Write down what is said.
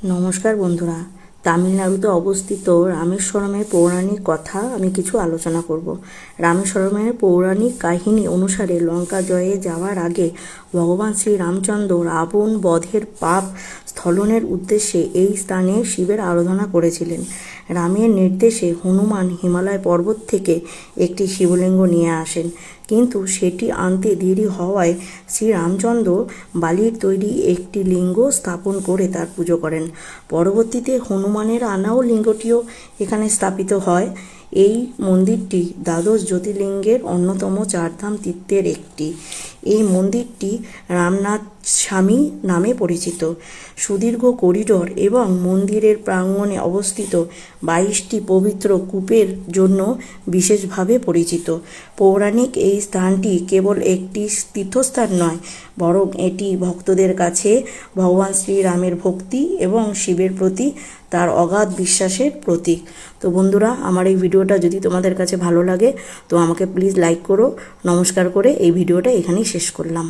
নমস্কার বন্ধুরা, তামিলনাড়ুতে অবস্থিত রামেশ্বরমের পৌরাণিক কথা আমি কিছু আলোচনা করব। রামেশ্বরমের পৌরাণিক কাহিনী অনুসারে লঙ্কা জয়ে যাওয়ার আগে ভগবান শ্রী রামচন্দ্র রাবণ বধের পাপ স্থলনের উদ্দেশ্যে এই স্থানে শিবের আরাধনা করেছিলেন। রামের নির্দেশে হনুমান হিমালয় পর্বত থেকে একটি শিবলিঙ্গ নিয়ে আসেন, কিন্তু সেটি আনতে দেরি হওয়ায় শ্রীরামচন্দ্র বালির তৈরি একটি লিঙ্গ স্থাপন করে তার পুজো করেন। পরবর্তীতে হনুমানের আনাও লিঙ্গটিও এখানে স্থাপিত হয়। এই মন্দিরটি দ্বাদশ জ্যোতির্লিঙ্গের অন্যতম চারধাম তীর্থের একটি। এই মন্দিরটি রামনাথ স্বামী নামে পরিচিত। সুদীর্ঘ করিডোর এবং মন্দিরের প্রাঙ্গণে অবস্থিত 22টি পবিত্র কূপের জন্য বিশেষভাবে পরিচিত। পৌরাণিক এই স্থানটি কেবল একটি তীর্থস্থান নয়, বরং এটি ভক্তদের কাছে ভগবান শ্রীরামের ভক্তি এবং শিবের প্রতি তার অগাধ বিশ্বাসের প্রতীক। তো বন্ধুরা, আমার এই ভিডিওটা যদি তোমাদের কাছে ভালো লাগে তো আমাকে প্লিজ লাইক করো। নমস্কার করে এই ভিডিওটা এখানেই শেষ করলাম।